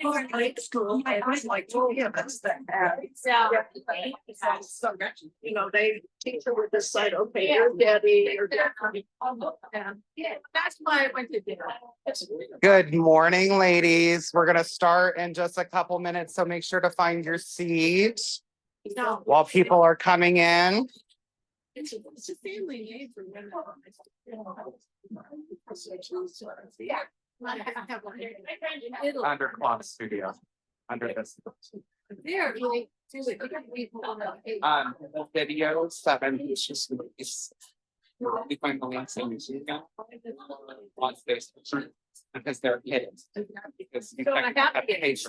Like school, I was like, oh yeah, that's that. So, you know, they teacher would decide, okay, you're daddy, you're daddy. Yeah, that's why I went to dinner. Good morning, ladies. We're gonna start in just a couple minutes, so make sure to find your seat while people are coming in. It's a family name for women. Yeah. Under Clock Studio. Under this. There, like, Video 7. It's just we find the links in YouTube on Facebook because they're hidden. Because you So I can't have have to the page,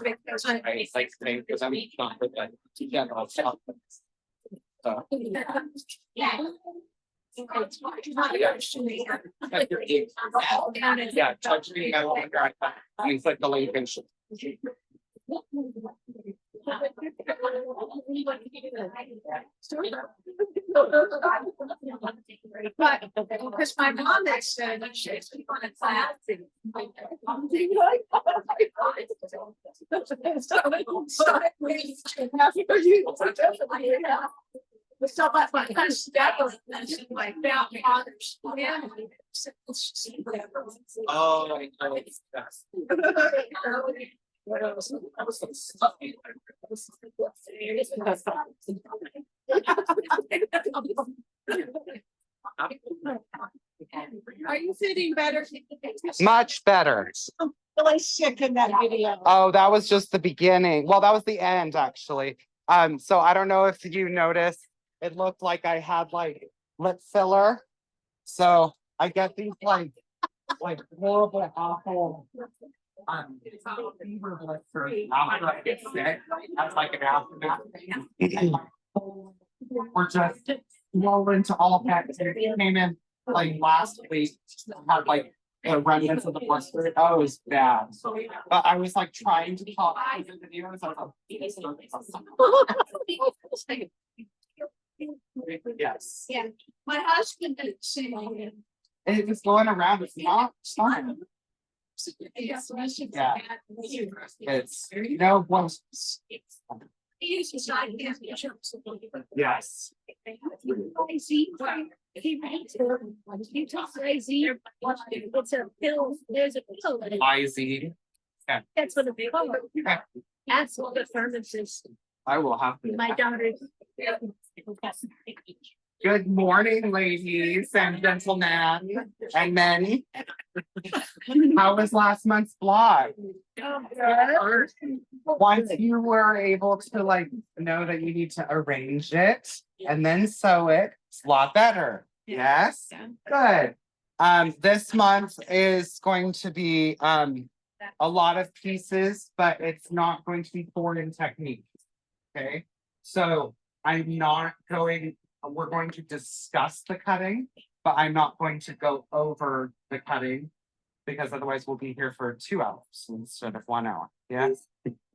right? Like today, because I'm not with that general stuff. So. Yeah, touch me. You click the link and but because my mom had said she's on a class. So that's my my father's family. oh, I know. Are you feeling better? Much better. Really sick in that video. Oh, that was just the beginning. Well, that was the end, actually. So I don't know if you noticed, it looked like I had like lip filler. So I get these like horrible, awful fever blisters after I get sick. That's like an aftermath. We're just roll into all that. It came in like last week, had like the remnants of the blister. Oh, it was bad. But I was like trying to talk to the videos. Yes. Yeah, my husband did say. It was going around. It's not fun. Yes, Yeah. It's no one's. He uses like Yes. He tells lazy. It's a pill. There's a pill. IZ. That's what the pill. Okay. That's what the thermos is. I will have to. My daughter. Good morning, ladies and gentlemen and men. How was last month's vlog? Once you were able to like know that you need to arrange it and then sew it, it's a lot better. Yes? Good. This month is going to be a lot of pieces, but it's not going to be foreign techniques. Okay, so we're going to discuss the cutting, but I'm not going to go over the cutting because otherwise we'll be here for 2 hours instead of 1 hour. Yes.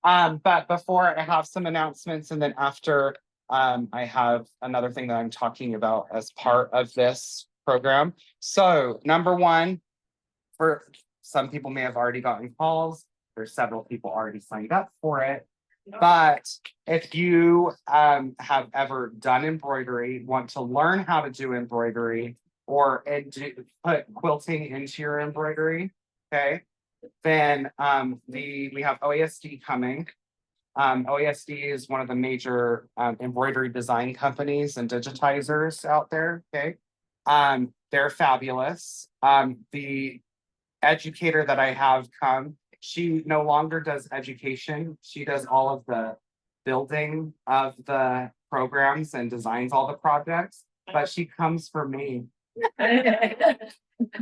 But before I have some announcements, and then after I have another thing that I'm talking about as part of this program. So number one, for some people may have already gotten calls. There's several people already signed up for it. But if you have ever done embroidery, want to learn how to do embroidery, or put quilting into your embroidery, okay, then we have OASD coming. OASD is one of the major embroidery design companies and digitizers out there, okay. They're fabulous. The educator that I have come, she no longer does education. She does all of the building of the programs and designs all the projects, but she comes for me.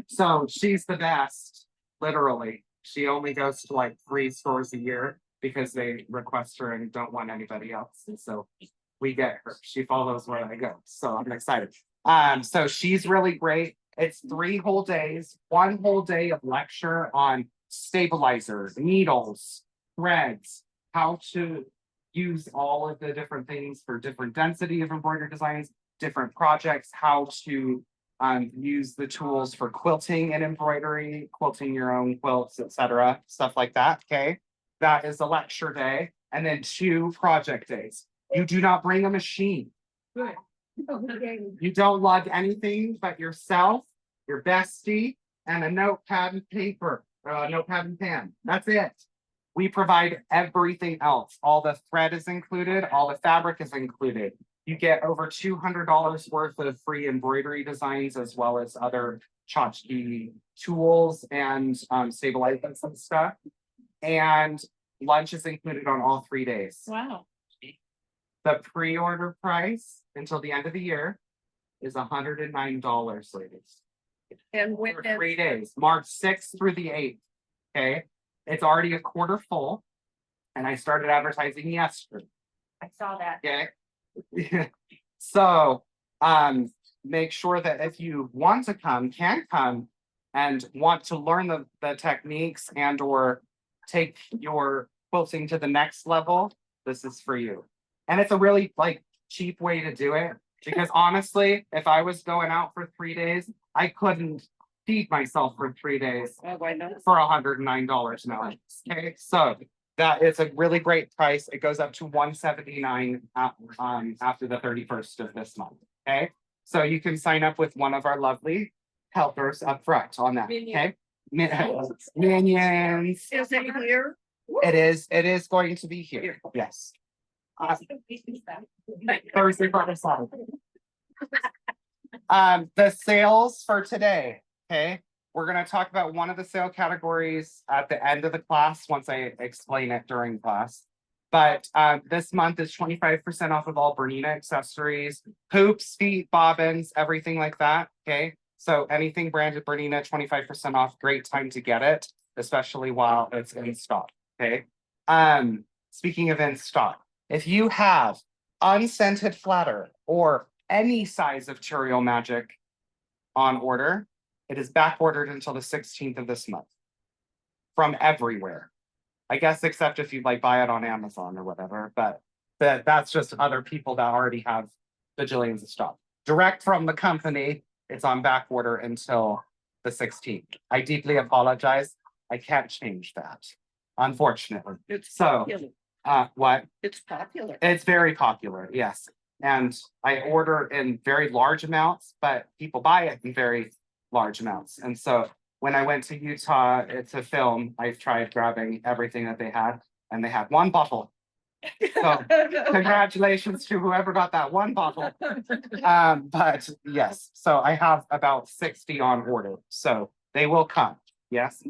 So she's the best, literally. She only goes to like 3 stores a year because they request her and don't want anybody else. And so we get her. She follows where I go. So I'm excited. So she's really great. It's 3 whole days, 1 whole day of lecture on stabilizers, needles, threads, how to use all of the different things for different density of embroidery designs, different projects, how to use the tools for quilting and embroidery, quilting your own quilts, etc., stuff like that. Okay. that is a lecture day, and then 2 project days. You do not bring a machine. Good. You don't lug anything but yourself, your bestie, and a notepad and paper, notepad and pen. That's it. We provide everything else. All the thread is included, all the fabric is included. You get over $200 worth of free embroidery designs, as well as other tchotchke tools and stabilizers and stuff. And lunch is included on all 3 days. Wow. The pre-order price until the end of the year is $109, ladies. And when, For 3 days, March 6th through the 8th. Okay, it's already a quarter full. And I started advertising yesterday. I saw that. Okay. So make sure that if you want to come, can come and want to learn the techniques and or take your quilting to the next level, this is for you. And it's a really like cheap way to do it, because honestly, if I was going out for 3 days, I couldn't feed myself for 3 days oh, I know. for $109 now. Okay, so that is a really great price. It goes up to $179 after the 31st of this month. Okay, so you can sign up with one of our lovely helpers up front on that. Okay, minions. Is it here? It is going to be here. Yes. Thursday, Friday, Saturday. The sales for today. Okay, we're going to talk about one of the sale categories at the end of the class once I explain it during class. But this month is 25% off of all Bernina accessories, hoops, feet, bobbins, everything like that. Okay, so anything branded Bernina, 25% off. Great time to get it, especially while it's in stock. Okay. Speaking of in stock, if you have unscented flatter or any size of Cheerio Magic on order, it is back ordered until the 16th of this month from everywhere. I guess except if you like buy it on Amazon or whatever, but that's just other people that already have bajillions of stock. Direct from the company, it's on back order until the 16th. I deeply apologize. I can't change that, unfortunately. It's So, popular. what? It's popular. It's very popular, yes. And I order in very large amounts, but people buy it in very large amounts. And so when I went to Utah to film, I tried grabbing everything that they had, and they had one bottle. So congratulations to whoever got that one bottle. But yes, so I have about 60 on order, so they will come. Yes.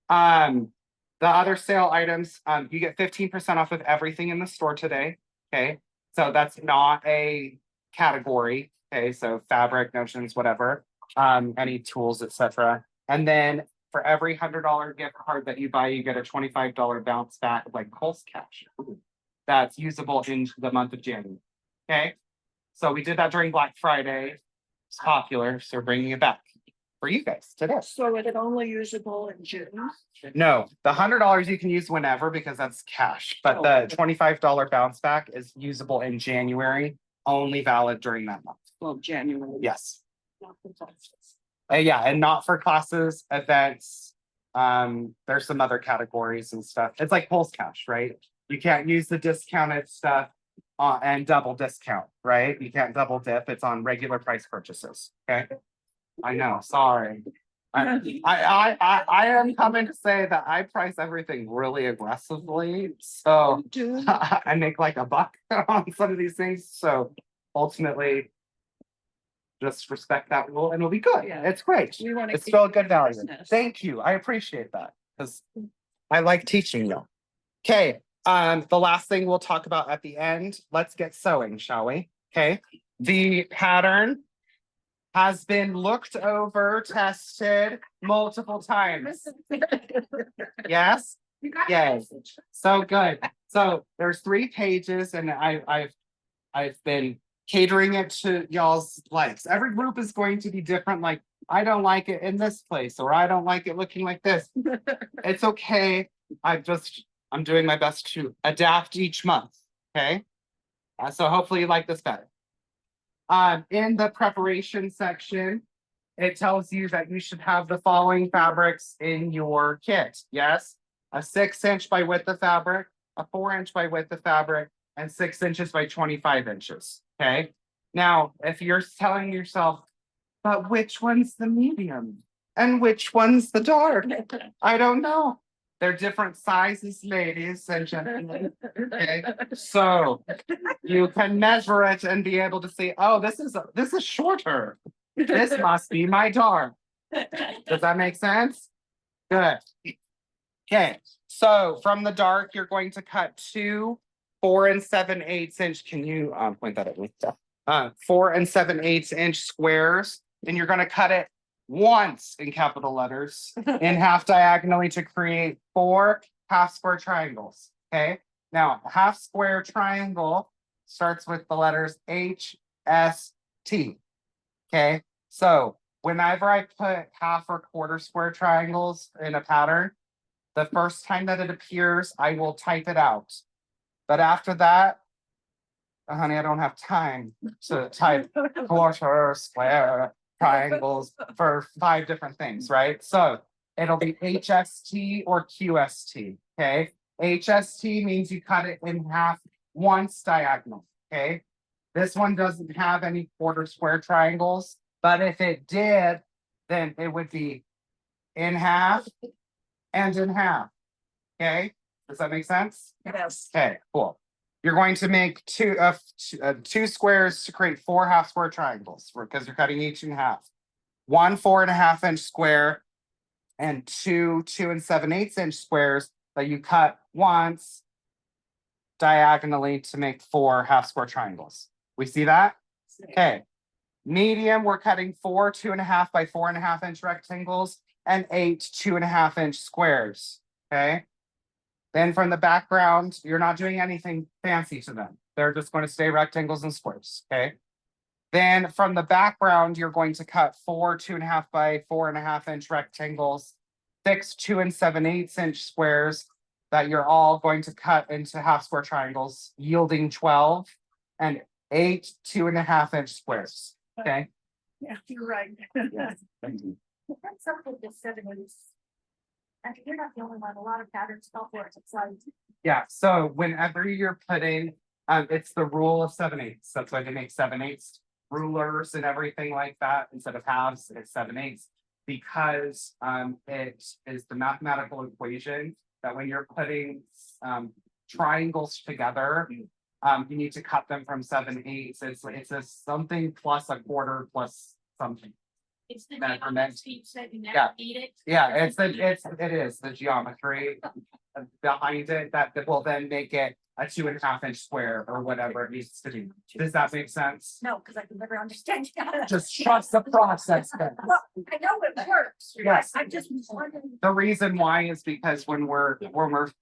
The other sale items, you get 15% off of everything in the store today. Okay, so that's not a category. Okay, so fabric, notions, whatever, any tools, etc. And then for every $100 gift card that you buy, you get a $25 bounce back, like Pulse Cash. That's usable in the month of January. Okay, so we did that during Black Friday. It's popular, so we're bringing it back for you guys today. So is it only usable in June? No, the $100 you can use whenever because that's cash, but the $25 bounce back is usable in January, only valid during that month. Well, January. Yes. Yeah, and not for classes, events. There's some other categories and stuff. It's like Pulse Cash, right? You can't use the discounted stuff and double discount, right? You can't double dip. It's on regular price purchases. Okay. I know, sorry. I am coming to say that I price everything really aggressively. So I make like $1 on some of these things. So ultimately, just respect that rule and it'll be good. Yeah. It's great. We want to It's still a keep good value. business. Thank you. I appreciate that because I like teaching you. Okay. The last thing we'll talk about at the end, let's get sewing, shall we? Okay. The pattern has been looked over, tested multiple times. Yes? You got Yes. So good. So there's 3 pages and I've been catering it to y'all's likes. Every group is going to be different. Like, I don't like it in this place, or I don't like it looking like this. It's okay. I'm doing my best to adapt each month. Okay. So hopefully you like this better. In the preparation section, it tells you that you should have the following fabrics in your kit. Yes. a 6-inch by width of fabric, a 4-inch by width of fabric, and 6 inches by 25 inches. Okay. Now, if you're telling yourself, but which one's the medium and which one's the dark? I don't know. They're different sizes, ladies and gentlemen. Okay. So you can measure it and be able to see, oh, this is shorter. This must be my dark. Does that make sense? Good. Okay, so from the dark, you're going to cut 2 4 7/8 inch. Can you point that at me? 4 7/8 inch squares, and you're going to cut it once in capital letters in half diagonally to create 4 half square triangles. Okay, now half square triangle starts with the letters H, S, T. Okay, so whenever I put half or quarter square triangles in a pattern, the first time that it appears, I will type it out. But after that, honey, I don't have time to type quarter, square, triangles for 5 different things, right? So it'll be HST or QST, okay? HST means you cut it in half once diagonal, okay? This one doesn't have any quarter square triangles, but if it did, then it would be in half and in half, okay? Does that make sense? Yes. Okay, cool. You're going to make two squares to create 4 half square triangles because you're cutting each in half. 1 4.5 inch square and 2 2 7/8 inch squares that you cut once diagonally to make 4 half square triangles. We see that? Okay. Medium, we're cutting 4 2.5 by 4.5 inch rectangles and 8 2.5 inch squares. Okay. Then from the background, you're not doing anything fancy to them. They're just going to stay rectangles and squares. Okay. Then from the background, you're going to cut 4 2.5 by 4.5 inch rectangles, 6 2 7/8 inch squares that you're all going to cut into half square triangles, yielding 12 and 8 2.5 inch squares. Okay. Yeah, you're right. Yes. Thank you. That's something the 70s. I mean, you're not the only one, a lot of patterns call for it, it's like. Yeah, so whenever you're putting, it's the rule of 7/8. That's why they make 7/8 rulers and everything like that. Instead of halves, it's 7/8. Because it is the mathematical equation that when you're putting triangles together, you need to cut them from 7/8. It's a something plus a quarter plus something. It's the Measurement. geometry you said you Yeah. never need it. Yeah, it is the geometry behind it that will then make it a 2.5 inch square or whatever it needs to be. Does that make sense? No, because I can never understand. Just trust the process then. Well, I know it works. Yes. I just was wondering. The reason why is because when we're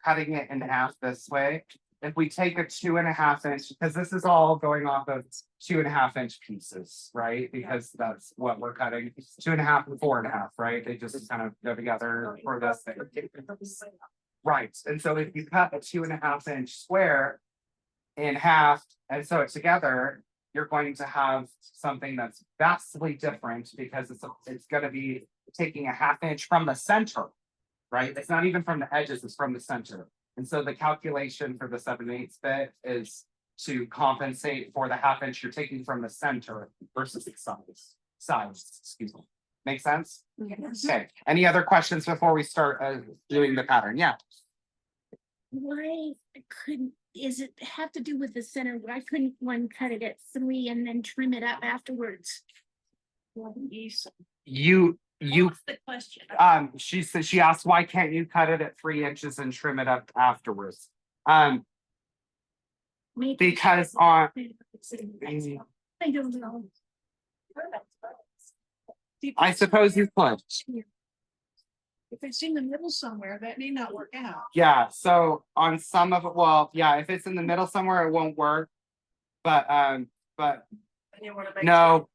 cutting it in half this way, if we take a 2.5 inch, because this is all going off of 2.5 inch pieces, right? Because that's what we're cutting, 2.5 and 4.5, right? They just kind of go together for this thing. Right, and so if you cut a 2.5 inch square in half and sew it together, you're going to have something that's vastly different because it's gonna be taking a 1/2 inch from the center, right? It's not even from the edges, it's from the center. And so the calculation for the 7/8 bit is to compensate for the 1/2 inch you're taking from the center versus the size, excuse me. Make sense? Yes. Okay, any other questions before we start doing the pattern? Yeah. Why is it have to do with the center? Why couldn't one cut it at 3 and then trim it up afterwards? You, What's the question? she said, she asked, why can't you cut it at 3 inches and trim it up afterwards? Maybe Because on, I don't know. I suppose you could. If it's in the middle somewhere, that may not work out. Yeah, so on some of it, well, yeah, if it's in the middle somewhere, it won't work. But And you wanna make no,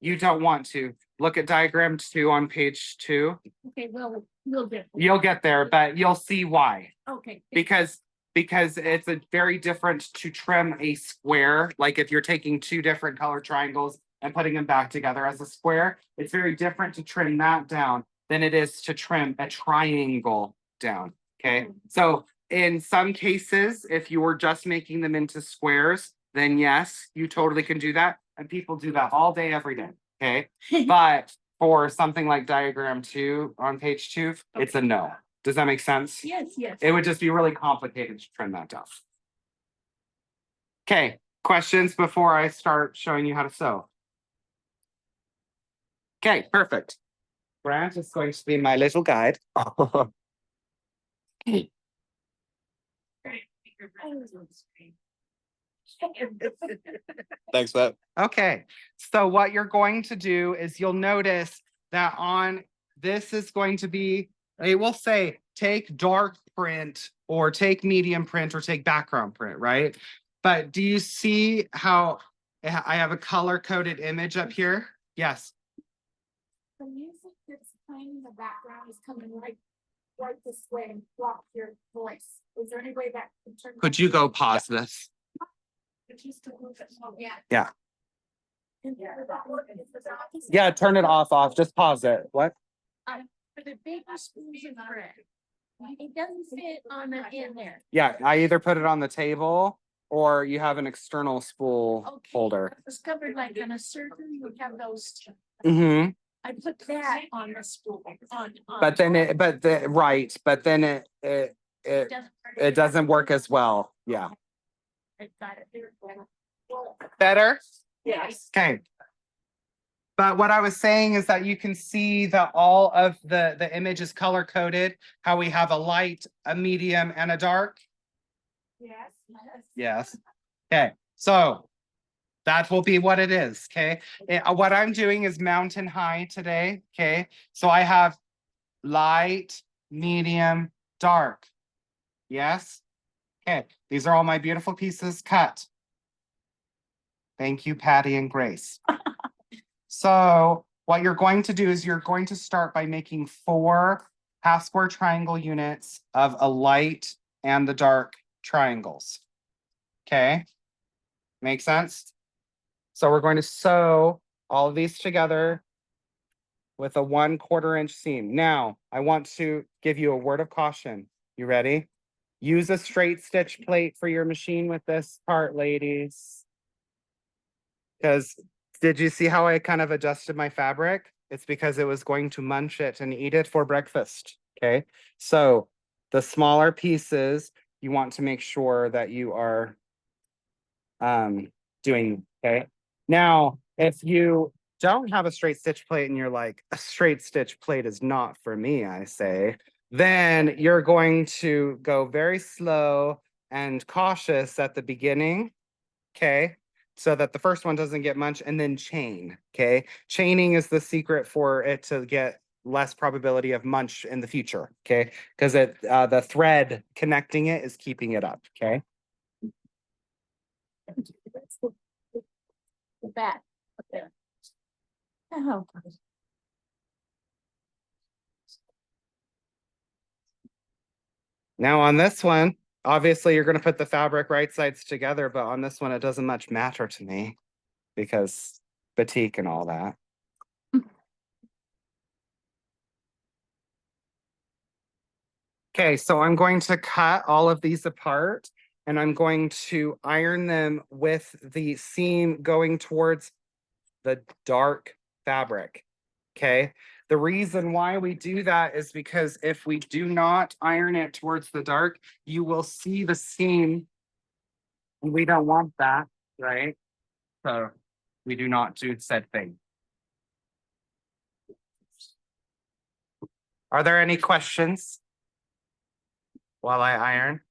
you don't want to. Look at diagram 2 on page 2. Okay, well, we'll get. You'll get there, but you'll see why. Okay. Because it's a very different to trim a square, like if you're taking 2 different color triangles and putting them back together as a square, it's very different to trim that down than it is to trim a triangle down. Okay, so in some cases, if you were just making them into squares, then yes, you totally can do that. And people do that all day, every day. Okay, but for something like diagram 2 on page 2, it's a no. Does that make sense? Yes, yes. It would just be really complicated to trim that down. Okay, questions before I start showing you how to sew? Okay, perfect. Grant is going to be my little guide. Thanks, Matt. Okay, so what you're going to do is you'll notice that on this is going to be, it will say take dark print or take medium print or take background print, right? But do you see how I have a color coded image up here? Yes. The music that's playing in the background is coming right this way and block your voice. Is there any way that could turn? Could you go pause this? Yeah. Yeah. And Yeah, turn it off. Just pause it. What? For the bigger spoons of bread, it doesn't fit on the in there. Yeah, I either put it on the table or you have an external spool Okay. holder. It's covered like on a circle, you would have those. Mm-hmm. I put that on the spool, on. But then it it doesn't work as well. Yeah. I got it. Better? Yes. Okay. But what I was saying is that you can see that all of the image is color coded, how we have a light, a medium, and a dark. Yes. Yes. Okay, so that will be what it is. Okay. What I'm doing is mountain high today. Okay. So I have light, medium, dark. Yes. Okay. These are all my beautiful pieces cut. Thank you, Patty and Grace. So what you're going to do is you're going to start by making 4 half square triangle units of a light and the dark triangles. Okay. Make sense? So we're going to sew all of these together with a 1/4 inch seam. Now, I want to give you a word of caution. You ready? Use a straight stitch plate for your machine with this part, ladies. Because did you see how I kind of adjusted my fabric? It's because it was going to munch it and eat it for breakfast. Okay. So the smaller pieces, you want to make sure that you are doing, okay. Now, if you don't have a straight stitch plate and you're like, a straight stitch plate is not for me, I say, then you're going to go very slow and cautious at the beginning, okay? So that the first one doesn't get much, and then chain, okay? Chaining is the secret for it to get less probability of munch in the future, okay? Because the thread connecting it is keeping it up, okay? The back. Okay. Oh. Now on this one, obviously you're gonna put the fabric right sides together, but on this one, it doesn't much matter to me because batik and all that. Okay, so I'm going to cut all of these apart and I'm going to iron them with the seam going towards the dark fabric. Okay, the reason why we do that is because if we do not iron it towards the dark, you will see the seam. We don't want that, right? So we do not do said thing. Are there any questions while I iron?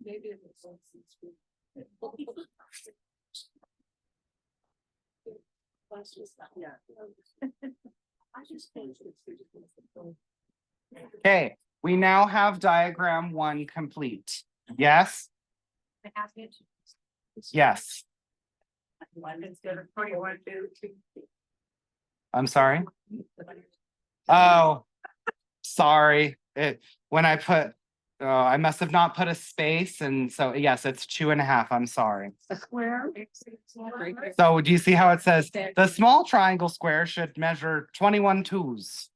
Maybe it Okay, we now have diagram 1 complete. Yes? Yes. I'm sorry? Oh, sorry. When I put Oh, I must have not put a space, and so yes, it's 2.5. I'm sorry. A square. So do you see how it says the small triangle square should measure 21 twos?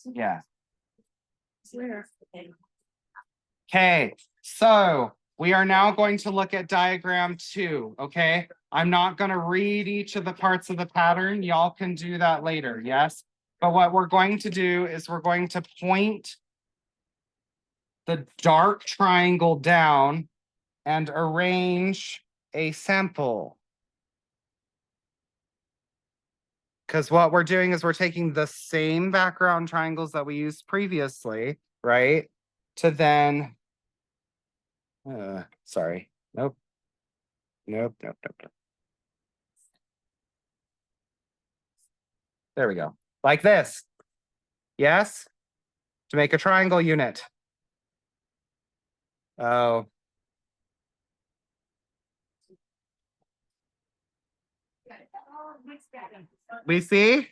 Yeah. Where? Okay, so we are now going to look at diagram 2, okay? I'm not gonna read each of the parts of the pattern. Y'all can do that later, yes? But what we're going to do is we're going to point the dark triangle down and arrange a sample. Because what we're doing is we're taking the same background triangles that we used previously, right? To then, sorry, nope. Nope. There we go. Like this. Yes? To make a triangle unit. Oh, we see?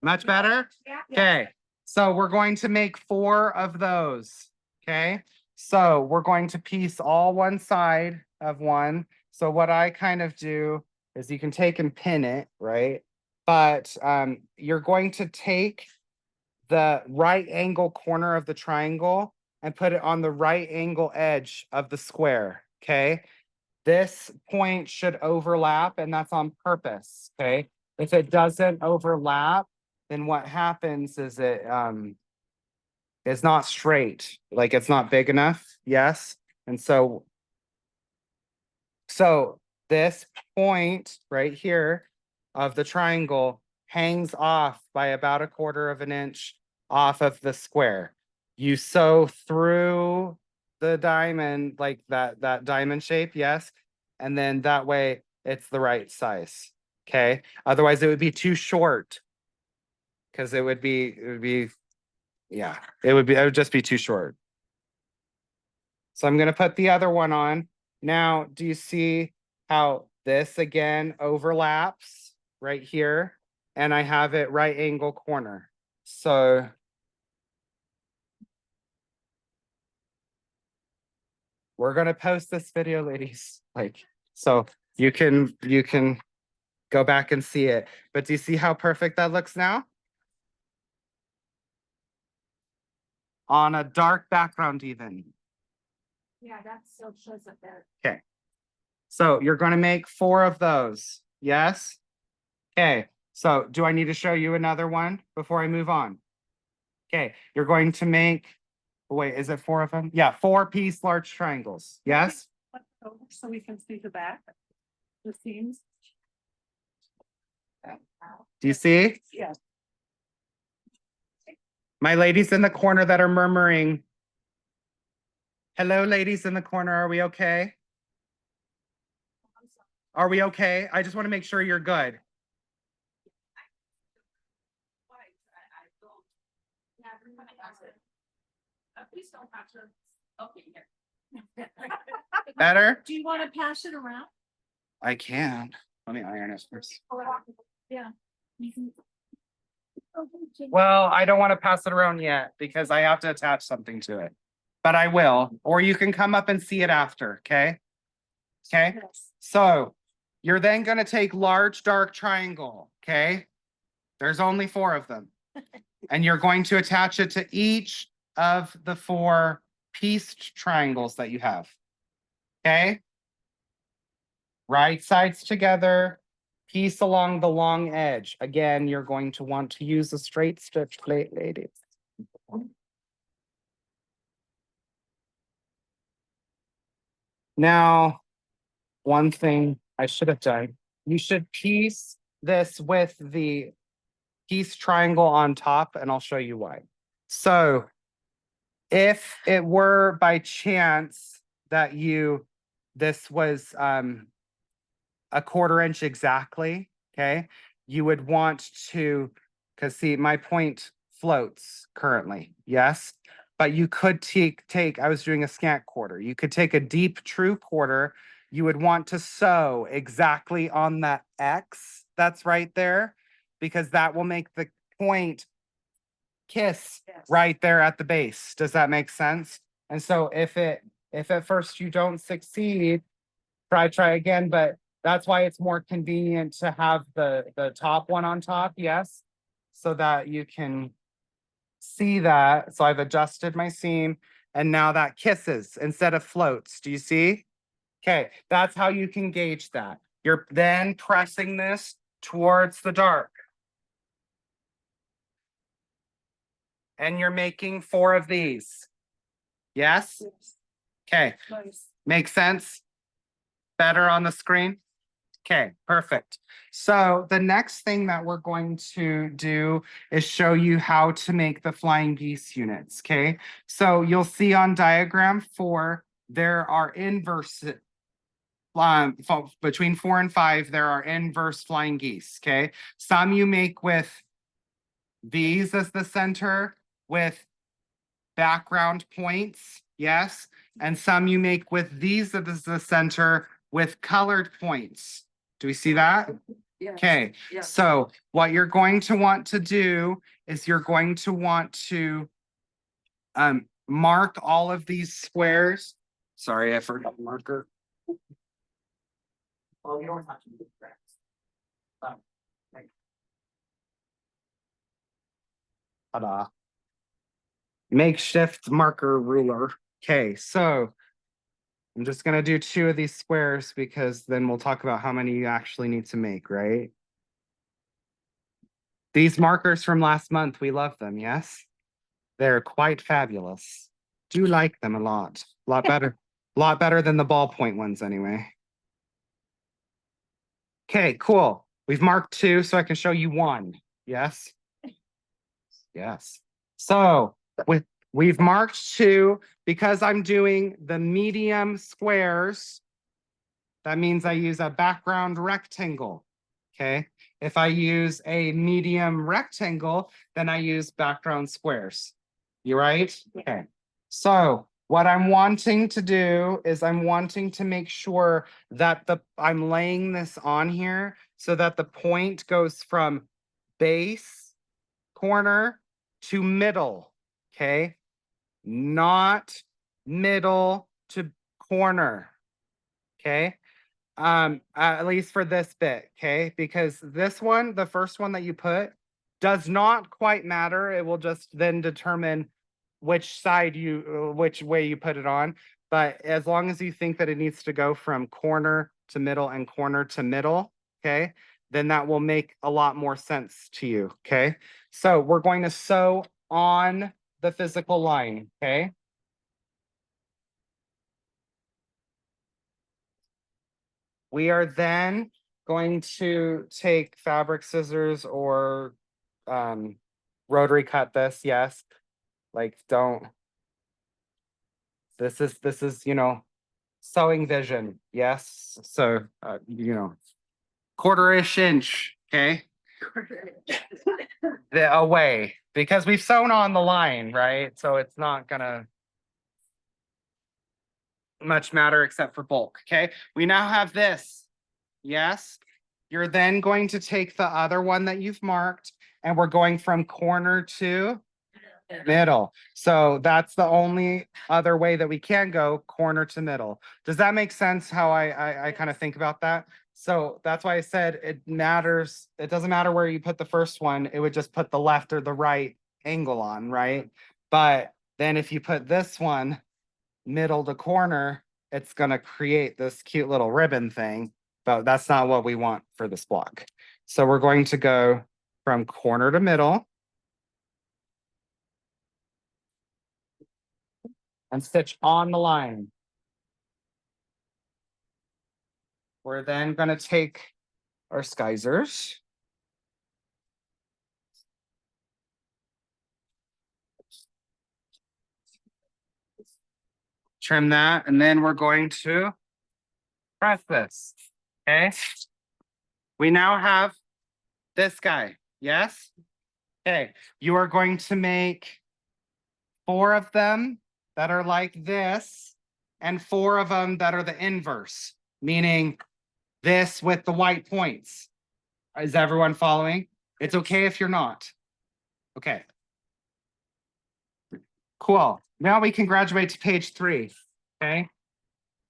Much better? Okay, so we're going to make 4 of those. Okay, so we're going to piece all one side of one. So what I kind of do is you can take and pin it, right? But you're going to take the right angle corner of the triangle and put it on the right angle edge of the square. Okay, this point should overlap, and that's on purpose. Okay, if it doesn't overlap, then what happens is it's not straight, like it's not big enough. Yes, and so this point right here of the triangle hangs off by about 1/4 of an inch off of the square. You sew through the diamond, like that diamond shape, yes, and then that way it's the right size. Okay, otherwise it would be too short. Because it would be, yeah, it would just be too short. So I'm gonna put the other one on. Now, do you see how this again overlaps right here? And I have it right angle corner. So we're gonna post this video, ladies. Like, so you can go back and see it. But do you see how perfect that looks now? On a dark background even. Yeah, that still shows up there. Okay. So you're going to make 4 of those. Yes? Okay. So do I need to show you another one before I move on? Okay. You're going to make, wait, is it 4 of them? Yeah, 4-piece large triangles. Yes? So we can see the back, the seams. Do you see? Yeah. My ladies in the corner that are murmuring. Hello, ladies in the corner. Are we okay? Are we okay? I just want to make sure you're good. Better? Do you want to pass it around? I can. Let me iron it first. Yeah. You can- Well, I don't want to pass it around yet because I have to attach something to it. But I will, or you can come up and see it after, okay? Okay, Yes. so you're then gonna take large dark triangle, okay? There's only 4 of them. And you're going to attach it to each of the 4 pieced triangles that you have. Okay? Right sides together, piece along the long edge. Again, you're going to want to use a straight stitch plate, ladies. Now, one thing I should have done, you should piece this with the piece triangle on top, and I'll show you why. So if it were by chance that this was 1/4 inch exactly, okay, you would want to, because see, my point floats currently, yes, but you could take, I was doing a scant quarter. You could take a deep true quarter. You would want to sew exactly on that X that's right there, because that will make the point kiss Yes. right there at the base. Does that make sense? And so if at first you don't succeed, try again, but that's why it's more convenient to have the top one on top, yes? So that you can see that. So I've adjusted my seam and now that kisses instead of floats. Do you see? Okay, that's how you can gauge that. You're then pressing this towards the dark. And you're making 4 of these. Yes? Okay, Nice. makes sense? Better on the screen? Okay, perfect. So the next thing that we're going to do is show you how to make the flying geese units, okay? So you'll see on diagram 4, there are inverse, between 4 and 5, there are inverse flying geese, okay? Some you make with these as the center with background points, yes? And some you make with these as the center with colored points. Do we see that? Yes. Okay, Yes. so what you're going to want to do is you're going to want to mark all of these squares. Sorry, I forgot the marker. Oh, you don't have to do that. Ta-da. Makeshift marker ruler. Okay, so I'm just gonna do 2 of these squares because then we'll talk about how many you actually need to make, right? These markers from last month, we love them, yes? They're quite fabulous. Do like them a lot better, lot better than the ballpoint ones anyway. Okay, cool. We've marked 2, so I can show you 1. Yes? Yes. So we've marked 2 because I'm doing the medium squares. That means I use a background rectangle. Okay. If I use a medium rectangle, then I use background squares. You right? Okay. So what I'm wanting to do is I'm wanting to make sure that I'm laying this on here so that the point goes from base corner to middle. Okay. Not middle to corner. Okay. At least for this bit, okay? Because this one, the first one that you put, does not quite matter. It will just then determine which side which way you put it on. But as long as you think that it needs to go from corner to middle and corner to middle, okay? Then that will make a lot more sense to you, okay? So we're going to sew on the physical line, okay? We are then going to take fabric scissors or rotary cut this, yes. Like don't. This is, sewing vision, yes. So, 1/4 inch, okay? Away, because we've sewn on the line, right? So it's not gonna much matter except for bulk, okay? We now have this, yes? You're then going to take the other one that you've marked and we're going from corner to middle. So that's the only other way that we can go, corner to middle. Does that make sense how I kind of think about that? So that's why I said it matters. It doesn't matter where you put the first one. It would just put the left or the right angle on, right? But then if you put this one middle to corner, it's going to create this cute little ribbon thing, but that's not what we want for this block. So we're going to go from corner to middle and stitch on the line. We're then going to take our skizers. Trim that, and then we're going to press this, okay? We now have this guy, yes? Okay, you are going to make 4 of them that are like this, and 4 of them that are the inverse, meaning this with the white points. Is everyone following? It's okay if you're not. Okay. Cool. Now we can graduate to page 3, okay?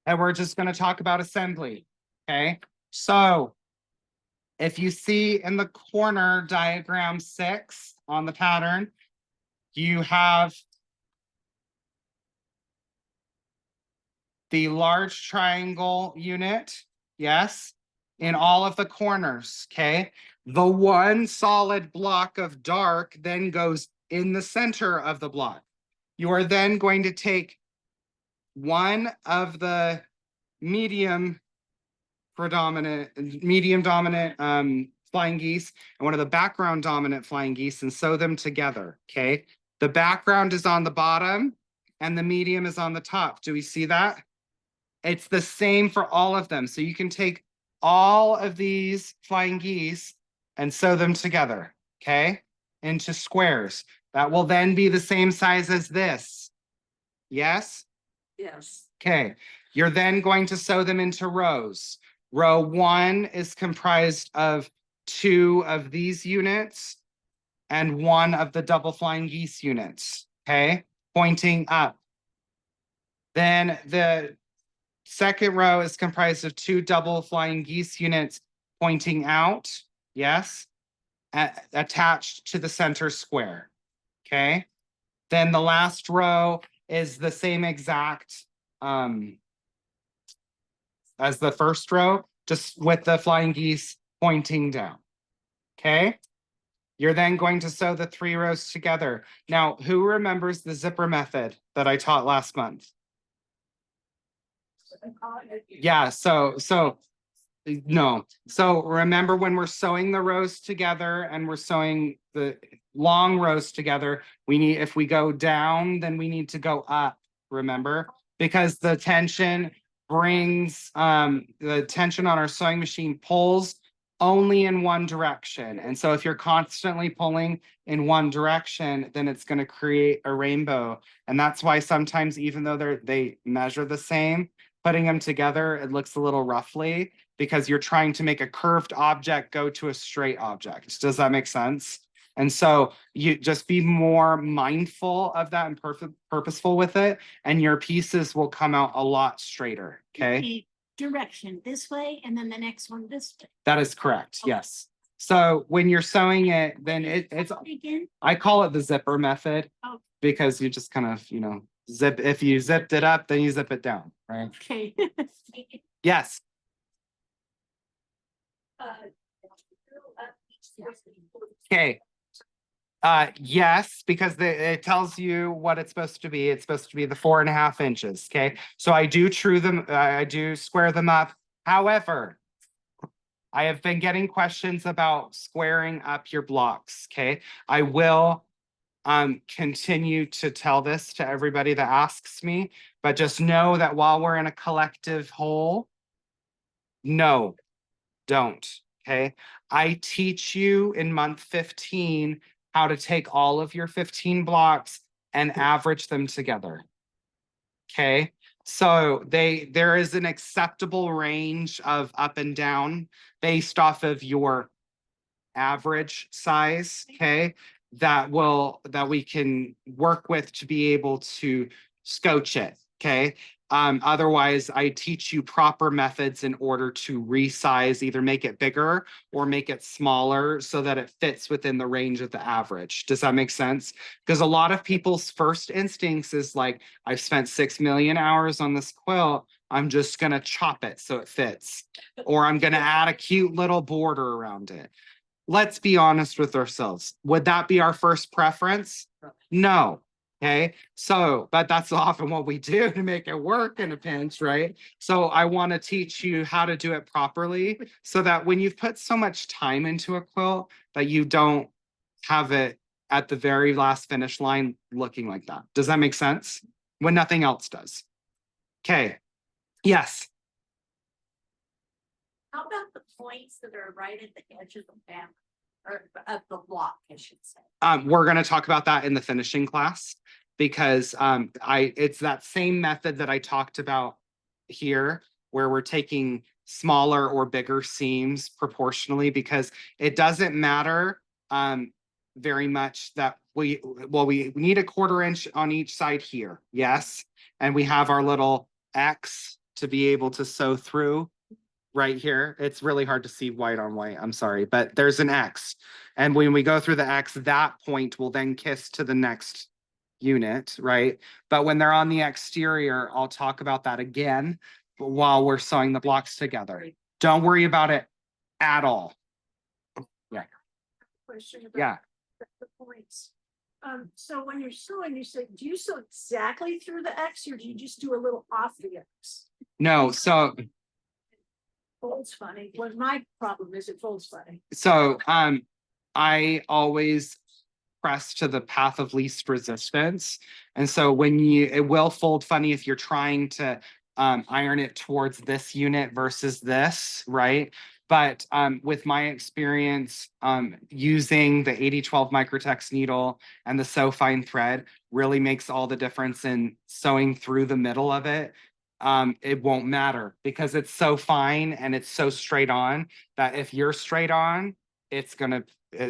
And we're just gonna talk about assembly, okay? So if you see in the corner diagram 6 on the pattern, you have the large triangle unit, yes, in all of the corners, okay? The one solid block of dark then goes in the center of the block. You are then going to take one of the medium dominant flying geese and one of the background dominant flying geese and sew them together, okay? The background is on the bottom and the medium is on the top. Do we see that? It's the same for all of them. So you can take all of these flying geese and sew them together, okay? Into squares. That will then be the same size as this. Yes? Yes. Okay. You're then going to sew them into rows. Row 1 is comprised of 2 of these units and 1 of the double flying geese units, okay? Pointing up. Then the second row is comprised of 2 double flying geese units pointing out, yes, attached to the center square, okay? Then the last row is the same exact as the first row, just with the flying geese pointing down, okay? You're then going to sew the 3 rows together. Now, who remembers the zipper method that I taught last month? Yeah, so no. So remember when we're sewing the rows together and we're sewing the long rows together, if we go down, then we need to go up, remember? Because the tension brings, the tension on our sewing machine pulls only in one direction. And so if you're constantly pulling in one direction, then it's going to create a rainbow. And that's why sometimes, even though they measure the same, putting them together, it looks a little roughly because you're trying to make a curved object go to a straight object. Does that make sense? And so you just be more mindful of that and purposeful with it, and your pieces will come out a lot straighter, okay? Direction this way and then the next one this way. That is correct, Okay. yes. So when you're sewing it, then it's, Again? I call it the zipper method Oh. because you just kind of, if you zipped it up, then you zip it down, right? Okay. Yes. Okay. Yes, because it tells you what it's supposed to be. It's supposed to be the 4.5 inches. Okay. So I do I do square them up. However, I have been getting questions about squaring up your blocks. Okay. I will continue to tell this to everybody that asks me, but just know that while we're in a collective whole, no, don't. Okay. I teach you in month 15 how to take all of your 15 blocks and average them together. Okay. So there is an acceptable range of up and down based off of your average size. Okay. That we can work with to be able to scotch it. Okay. Otherwise, I teach you proper methods in order to resize, either make it bigger or make it smaller so that it fits within the range of the average. Does that make sense? Because a lot of people's first instincts is like, I've spent 6 million hours on this quilt. I'm just going to chop it so it fits, or I'm going to add a cute little border around it. Let's be honest with ourselves. Would that be our first preference? No. Okay. So, but that's often what we do to make it work in a pinch, right? So I want to teach you how to do it properly so that when you've put so much time into a quilt that you don't have it at the very last finish line looking like that. Does that make sense? When nothing else does. Okay. Yes. How about the points that are right at the edge of the back or of the block, I should say? We're going to talk about that in the finishing class because it's that same method that I talked about here where we're taking smaller or bigger seams proportionally, because it doesn't matter very much that we need a 1/4 inch on each side here, yes. And we have our little X to be able to sew through right here. It's really hard to see white on white, I'm sorry, but there's an X. And when we go through the X, that point will then kiss to the next unit, right? But when they're on the exterior, I'll talk about that again while we're sewing the blocks together. Don't worry about it at all. Question about Yeah. the points. So when you're sewing, you say, do you sew exactly through the X or do you just do a little off the X? No, so Folds funny. Well, my problem is it folds funny. I always press to the path of least resistance. And so when it will fold funny if you're trying to iron it towards this unit versus this, right? But with my experience using the 8012 Microtex needle and the sew fine thread really makes all the difference in sewing through the middle of it. It won't matter because it's so fine and it's so straight on that if you're straight on, it's gonna,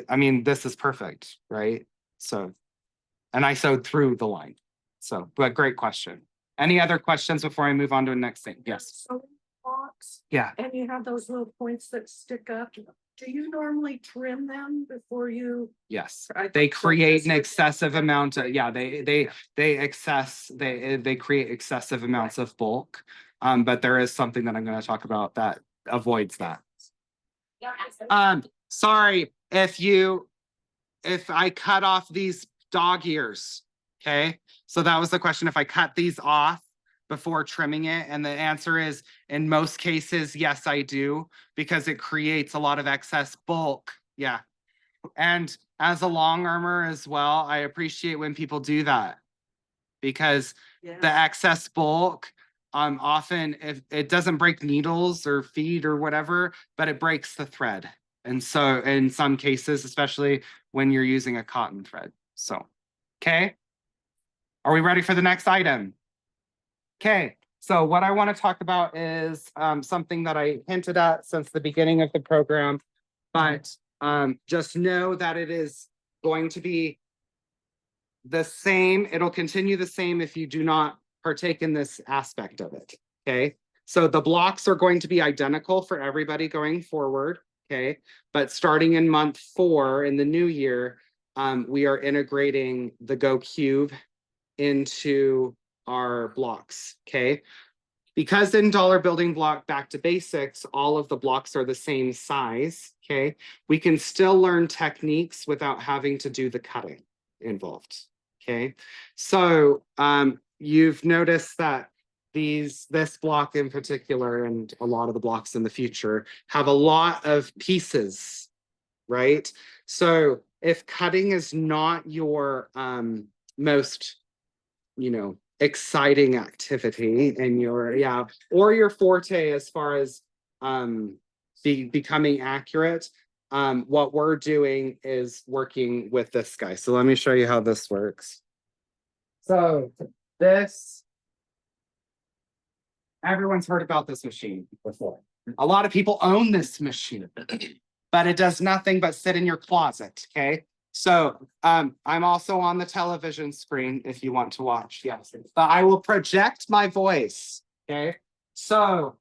I mean, this is perfect, right? So, and I sewed through the line. So, but great question. Any other questions before I move on to the next thing? Yes. So box. Yeah. And you have those little points that stick up. Do you normally trim them before you? Yes. I They thought so, create just an like- excessive amount of, yeah, they create excessive amounts of bulk. But there is something that I'm going to talk about that avoids that. Sorry, if I cut off these dog ears, okay? So that was the question, if I cut these off before trimming it, and the answer is, in most cases, yes, I do, because it creates a lot of excess bulk, yeah. And as a long armor as well, I appreciate when people do that, because the excess bulk, often if it doesn't break needles or feed or whatever, but it breaks the thread. And so in some cases, especially when you're using a cotton thread. So, okay. Are we ready for the next item? Okay, so what I want to talk about is something that I hinted at since the beginning of the program, but just know that it is going to be the same. It'll continue the same if you do not partake in this aspect of it, okay? So the blocks are going to be identical for everybody going forward, okay? But starting in month 4 in the new year, we are integrating the Go Cube into our blocks, okay? Because in dollar building block back to basics, all of the blocks are the same size, okay? We can still learn techniques without having to do the cutting involved, okay? So you've noticed that this block in particular, and a lot of the blocks in the future, have a lot of pieces, right? So if cutting is not your most, exciting activity and or your forte as far as becoming accurate, what we're doing is working with this guy. So let me show you how this works. So everyone's heard about this machine before. A lot of people own this machine, but it does nothing but sit in your closet, okay? So I'm also on the television screen if you want to watch, yes. But I will project my voice, okay? So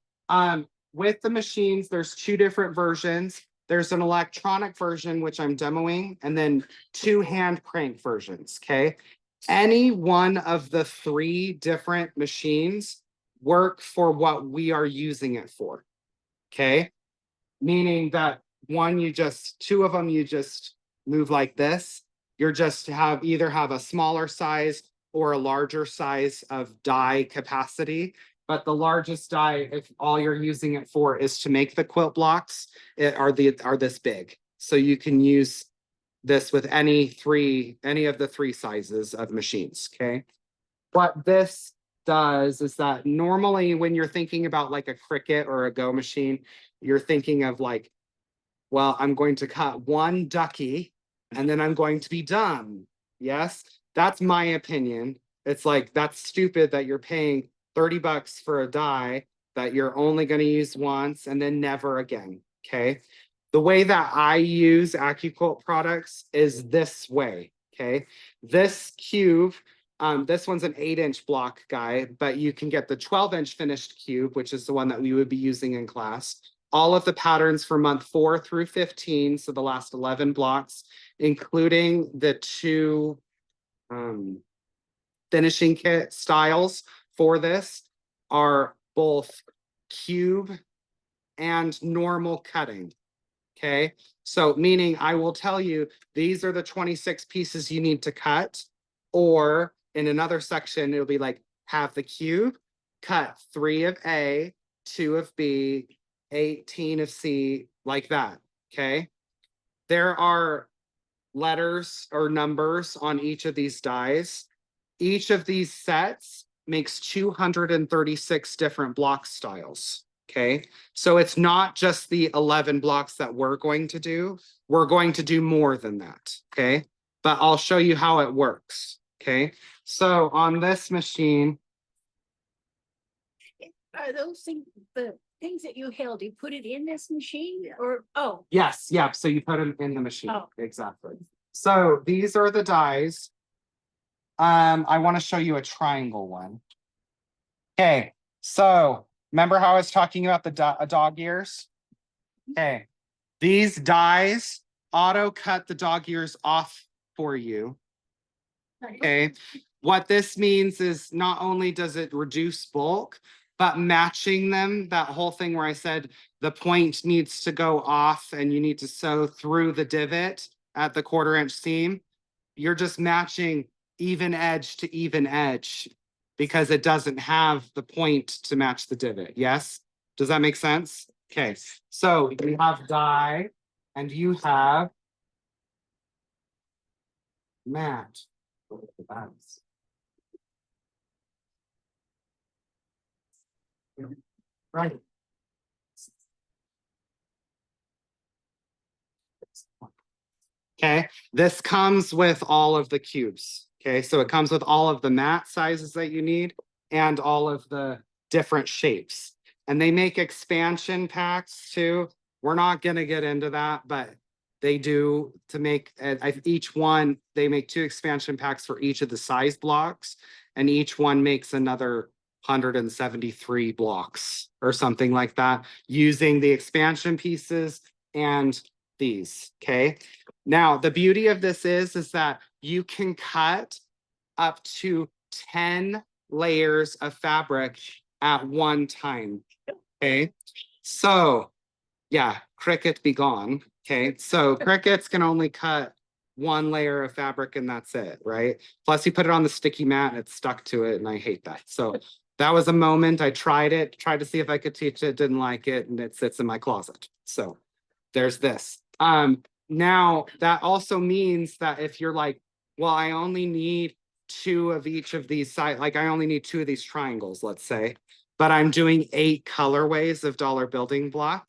with the machines, there's 2 different versions. There's an electronic version, which I'm demoing, and then 2 hand crank versions, okay? Any one of the 3 different machines work for what we are using it for, okay? Meaning that 2 of them, you just move like this. You're just either have a smaller size or a larger size of die capacity. But the largest die, if all you're using it for is to make the quilt blocks, are this big. So you can use this with any of the 3 sizes of machines, okay? What this does is that normally when you're thinking about like a Cricut or a Go machine, you're thinking of like, well, I'm going to cut 1 ducky and then I'm going to be done. Yes, that's my opinion. It's like, that's stupid that you're paying $30 for a die that you're only going to use once and then never again, okay? The way that I use AccuQuilt products is this way, okay? This cube, this one's an 8-inch block guy, but you can get the 12-inch finished cube, which is the one that we would be using in class. All of the patterns for month 4 through 15, so the last 11 blocks, including the 2 finishing kit styles for this are both cube and normal cutting. Okay, so meaning I will tell you, these are the 26 pieces you need to cut. Or in another section, it'll be like, have the cube, cut 3 of A, 2 of B, 18 of C, like that, okay? There are letters or numbers on each of these dies. Each of these sets makes 236 different block styles. Okay, so it's not just the 11 blocks that we're going to do. We're going to do more than that. Okay, but I'll show you how it works. Okay, so on this machine, Are those things, the things that you held, you put it in this machine or, oh, yes, yeah, so you put them in the machine. Oh. Exactly. So these are the dies. I want to show you a triangle one. Okay, so remember how I was talking about the dog ears? Okay, these dies auto cut the dog ears off for you. Okay, what this means is not only does it reduce bulk, but matching them, that whole thing where I said the point needs to go off and you need to sew through the divot at the 1/4 inch seam, you're just matching even edge to even edge because it doesn't have the point to match the divot. Yes? Does that make sense? Okay, so you have die and you have mat. Right. Okay, this comes with all of the cubes. Okay, so it comes with all of the mat sizes that you need and all of the different shapes. And they make expansion packs too. We're not gonna get into that, but they do to make each one, they make 2 expansion packs for each of the size blocks, and each one makes another 173 blocks or something like that, using the expansion pieces and these. Okay. Now, the beauty of this is that you can cut up to 10 layers of fabric at one time. Okay, so yeah, cricket be gone. Okay, so crickets can only cut 1 layer of fabric and that's it, right? Plus you put it on the sticky mat and it's stuck to it and I hate that. So that was a moment. I tried to see if I could teach it, didn't like it, and it sits in my closet. So there's this. Now that also means that if you're like, well, I only need 2 of each of these sides, like I only need 2 of these triangles, let's say, but I'm doing 8 colorways of dollar building block.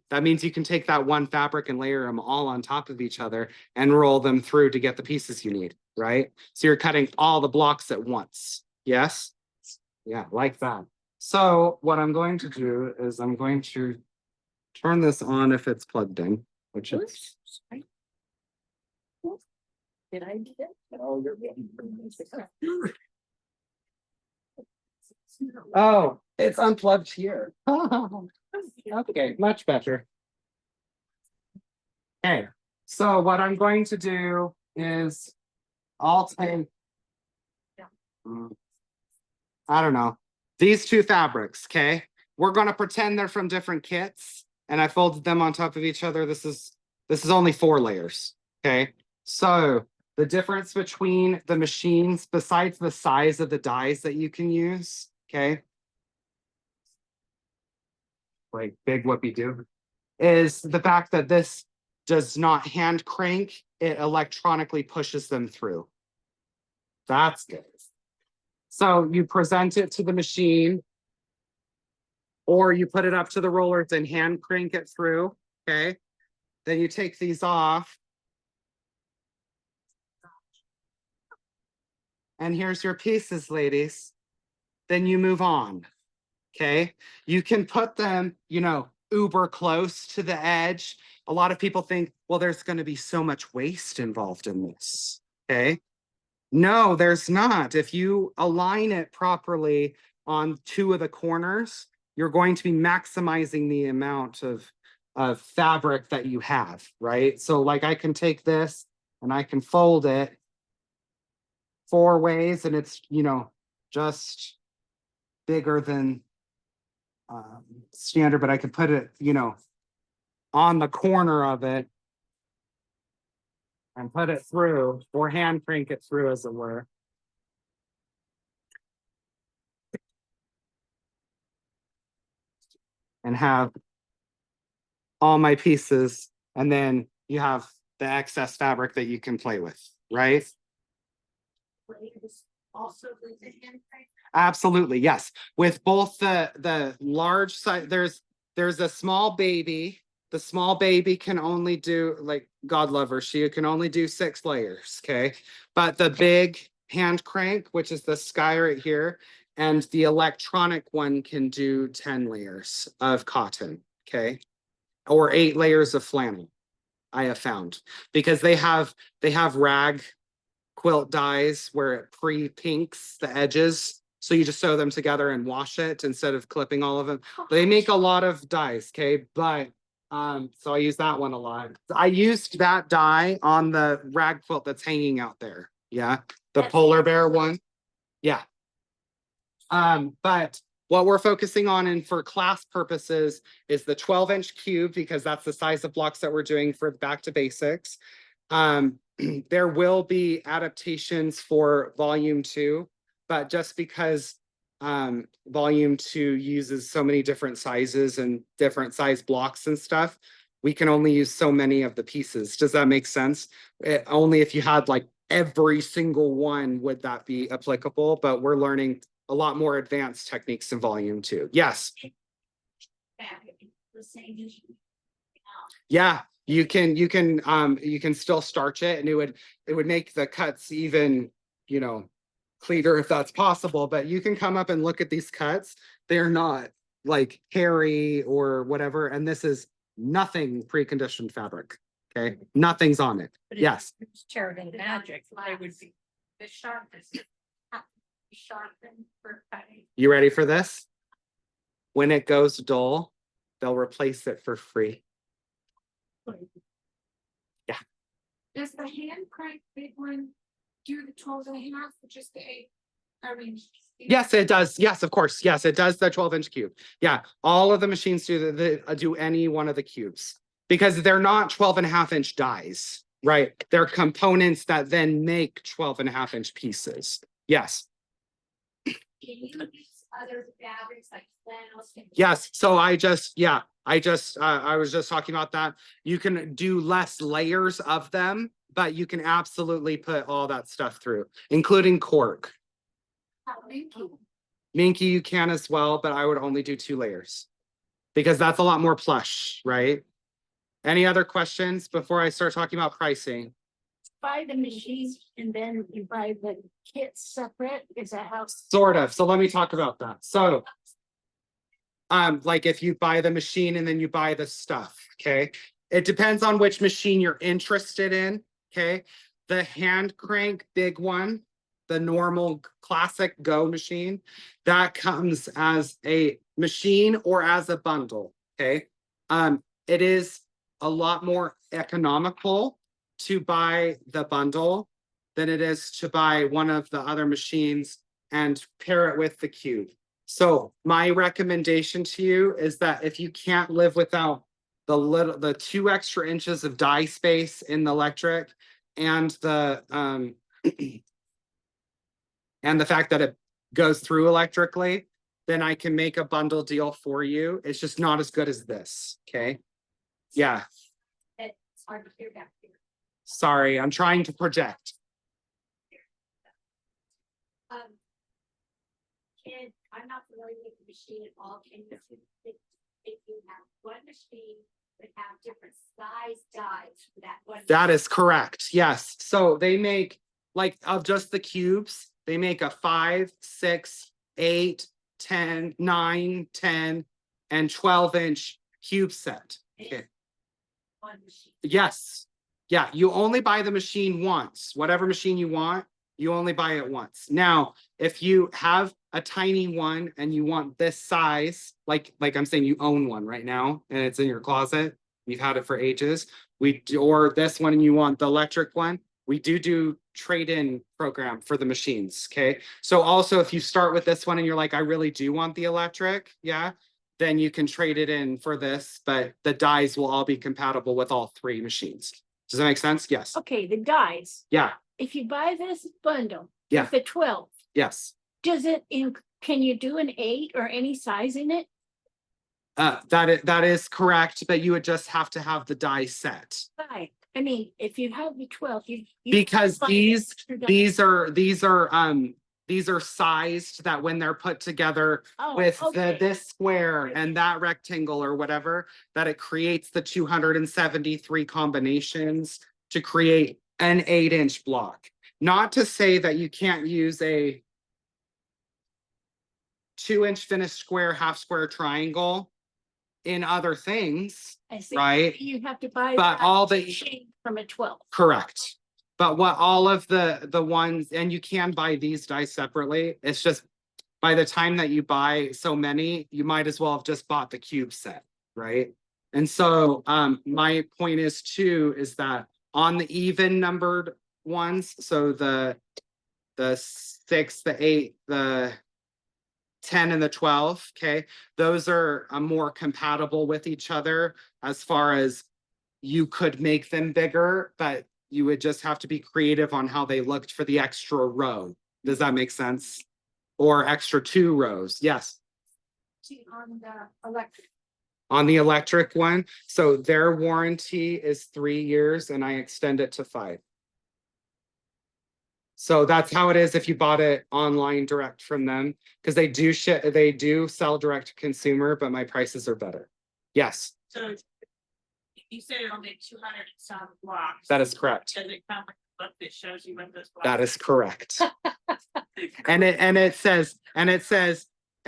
That means you can take that one fabric and layer them all on top of each other and roll them through to get the pieces you need, right? So you're cutting all the blocks at once. Yes? Yeah, like that. So what I'm going to do is I'm going to turn this on if it's plugged in, which is. oops, sorry. Did I do that? Oh, oh, it's unplugged here. Okay, much better. Okay, so what I'm going to do is I'll take, I don't know, these 2 fabrics, okay? We're gonna pretend they're from different kits and I folded them on top of each other. This is only 4 layers, okay? So the difference between the machines, besides the size of the dies that you can use, okay? Like big whoopie do, is the fact that this does not hand crank, it electronically pushes them through. That's good. So you present it to the machine, or you put it up to the rollers and hand crank it through, okay? Then you take these off. And here's your pieces, ladies. Then you move on, okay? You can put them, you know, uber close to the edge. A lot of people think, well, there's going to be so much waste involved in this. Okay. No, there's not. If you align it properly on two of the corners, you're going to be maximizing the amount of fabric that you have, right? So like I can take this and I can fold it 4 ways and it's, just bigger than standard, but I could put it, on the corner of it and put it through or hand crank it through, as it were. And have all my pieces, and then you have the excess fabric that you can play with, right? Also with the hand crank. Absolutely, yes. With both the large size, there's a small baby. The small baby can only do, like, God love her, she can only do 6 layers, okay? But the big hand crank, which is the sky right here, and the electronic one can do 10 layers of cotton, okay? Or 8 layers of flannel, I have found, because they have rag quilt dyes where it pre-pinks the edges. So you just sew them together and wash it instead of clipping all of them. They make a lot of dyes, okay? But so I use that one a lot. I used that dye on the rag quilt that's hanging out there. Yeah, the polar bear one. Yeah. But what we're focusing on and for class purposes is the 12-inch cube, because that's the size of blocks that we're doing for back to basics. There will be adaptations for volume 2, but just because volume 2 uses so many different sizes and different size blocks and stuff, we can only use so many of the pieces. Does that make sense? Only if you had like every single one would that be applicable, but we're learning a lot more advanced techniques in volume 2. Yes. The same issue. Yeah, you can still starch it, and it would make the cuts even, cleaner if that's possible. But you can come up and look at these cuts. They're not like hairy or whatever, and this is nothing preconditioned fabric. Okay, nothing's on it. Yes. It's charity magic. I would be the sharpest. Sharpened for cutting. You ready for this? When it goes dull, they'll replace it for free. Yeah. Does the hand crank big one do the 12 and a half or just the 8? I mean. Yes, it does. Yes, of course. Yes, it does the 12-inch cube. Yeah, all of the machines do any one of the cubes because they're not 12.5-inch dies, right? They're components that then make 12.5-inch pieces. Yes. Can you use other fabrics like flannels? Yes. So I was just talking about that. You can do less layers of them, but you can absolutely put all that stuff through, including cork. Minky, you can as well, but I would only do 2 layers because that's a lot more plush, right? Any other questions before I start talking about pricing? Buy the machine and then you buy the kit separate. Is that how? Sort of. So let me talk about that. So, like if you buy the machine and then you buy the stuff, okay? It depends on which machine you're interested in, okay? The hand crank big one, the normal classic Go machine, that comes as a machine or as a bundle, okay? It is a lot more economical to buy the bundle than it is to buy one of the other machines and pair it with the cube. So my recommendation to you is that if you can't live without the 2 extra inches of die space in the electric and the and the fact that it goes through electrically, then I can make a bundle deal for you. It's just not as good as this, okay? Yeah. It's hard to hear back here. Sorry, I'm trying to project. I'm not familiar with the machine at all. Can you, if you have one machine that have different size dies for that one? That is correct. Yes. So they make, like, of just the cubes, they make a 5, 6, 8, 10, 9, 10, and 12-inch cube set. Okay. One machine. Yes. Yeah, you only buy the machine once. Whatever machine you want, you only buy it once. Now, if you have a tiny one and you want this size, like I'm saying, you own one right now and it's in your closet, you've had it for ages. Or this one and you want the electric one, we do trade-in program for the machines. Okay. So also if you start with this one and you're like, I really do want the electric, yeah, then you can trade it in for this, but the dies will all be compatible with all three machines. Does that make sense? Yes. Okay, the dies. Yeah. If you buy this bundle. Yeah. With the 12, Yes. does it, can you do an 8 or any size in it? That is correct, but you would just have to have the die set. Right, I mean, if you have the 12, you. Because buy these extra dies. these are sized that when they're put together Oh, with okay. this square and that rectangle or whatever, that it creates the 273 combinations to create an 8-inch block. Not to say that you can't use a 2-inch finished square, half square triangle in other things, I see. right? You have to buy. But that all the- machine from a 12. Correct. But what all of the ones, and you can buy these dice separately, it's just by the time that you buy so many, you might as well have just bought the cube set, right? And so my point is too, is that on the even numbered ones, so the 6, the 8, the 10 and the 12, okay, those are more compatible with each other as far as you could make them bigger, but you would just have to be creative on how they looked for the extra row. Does that make sense? Or extra 2 rows? Yes. On the electric. On the electric one, so their warranty is 3 years and I extend it to 5. So that's how it is if you bought it online direct from them, because they do sell direct to consumer, but my prices are better. Yes, So you said it only 200 and some blocks. that is correct. Does it come with a book that shows you what those blocks? That is correct. And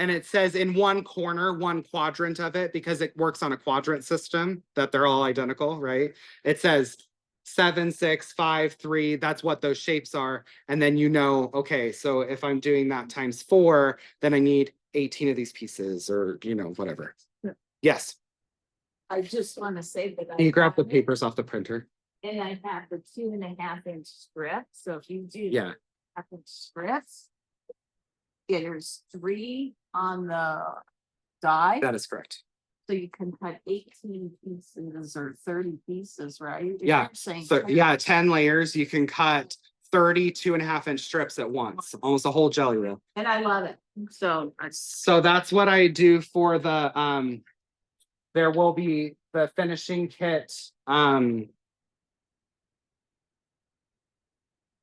it says in one corner, one quadrant of it, because it works on a quadrant system that they're all identical, right? It says 7, 6, 5, 3. That's what those shapes are. And then okay, so if I'm doing that times 4, then I need 18 of these pieces or whatever. Yeah. Yes. I just want to say that. Can you grab the papers off the printer? And I have the 2.5-inch strip, so if you do. Yeah. 1/2-inch strips. There's 3 on the die, That is correct. so you can cut 18 pieces or 30 pieces, right? If Yeah, you're saying So 10, yeah, 10 layers, you can cut 30 2.5-inch strips at once, almost a whole jelly roll. And I love it, so So that's what I do for the there will be the finishing kit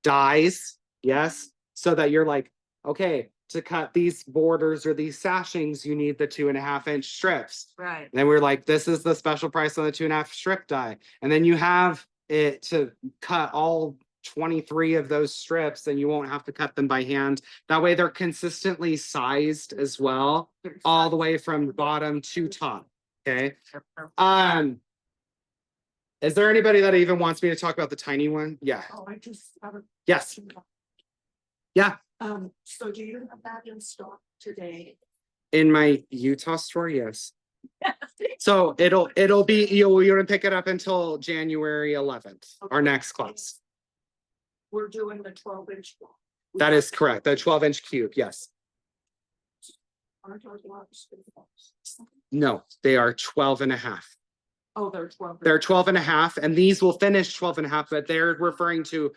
dies, yes, so that you're like, okay, to cut these borders or these sashings, you need the 2.5-inch strips. right. And then we're like, this is the special price on the 2.5 strip die. And then you have it to cut all 23 of those strips and you won't have to cut them by hand. That way they're consistently sized as well, all the way from bottom to top. Okay. Is there anybody that even wants me to talk about the tiny one? Yeah. Oh, I just have a. Yes. Yeah. So do you have that in stock today? In my Utah store, yes. So it'll be, you wouldn't pick it up until January 11th, our next class. We're doing the 12-inch one. That is correct. The 12-inch cube, yes. Aren't those lots big ones? No, they are 12.5. Oh, they're 12. They're 12.5, and these will finish 12.5, but they're referring to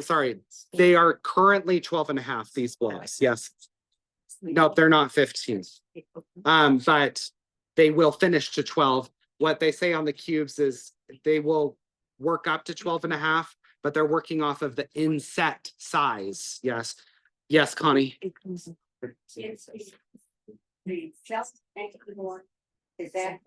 sorry, they are currently 12.5, these blocks, yes. Nope, they're not 15. But they will finish to 12. What they say on the cubes is they will work up to 12.5, but they're working off of the inset size. Yes. Yes, Connie. The self-board, is that?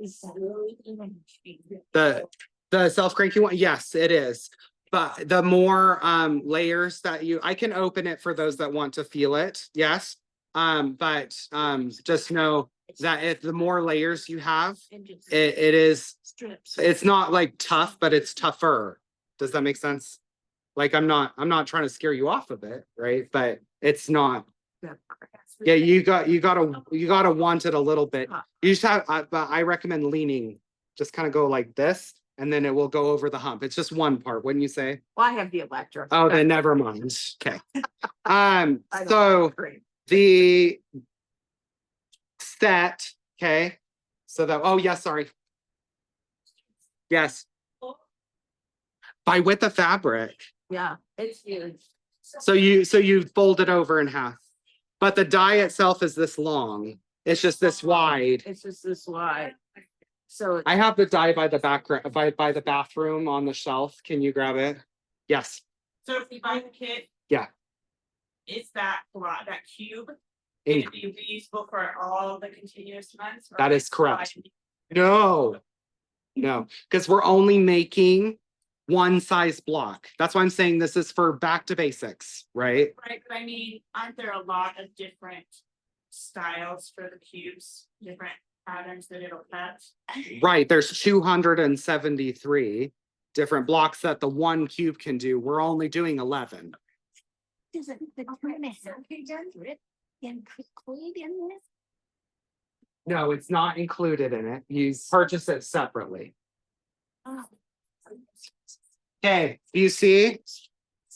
The self-cranking one, yes, it is. But the more layers that I can open it for those that want to feel it, yes. But just know that if the more layers you have, And just it is, strips. it's not like tough, but it's tougher. Does that make sense? Like, I'm not trying to scare you off of it, right? But it's not, yeah, you gotta want it a little bit. You just have, but I recommend leaning, just kind of go like this, and then it will go over the hump. It's just one part, wouldn't you say? Well, I have the electric. Oh, then never mind. Okay. I don't So agree. the set, okay, so that, oh, yeah, sorry. Yes. By width of fabric. Yeah, it's huge. So you fold it over in half. But the die itself is this long. It's just this wide. It's just this wide. So I have the die by the background, by the bathroom on the shelf. Can you grab it? Yes. So if we buy the kit. Yeah. Is that block, that cube, In- can it be useful for all the continuous months? or That is it's correct. fine? No. No, because we're only making one size block. That's why I'm saying this is for back to basics, right? Right, but I mean, aren't there a lot of different styles for the cubes, different patterns that it'll cut? Right, there's 273 different blocks that the one cube can do. We're only doing 11. Does it, the tournament have to include in this? No, it's not included in it. You purchase it separately. Oh. Okay, you see?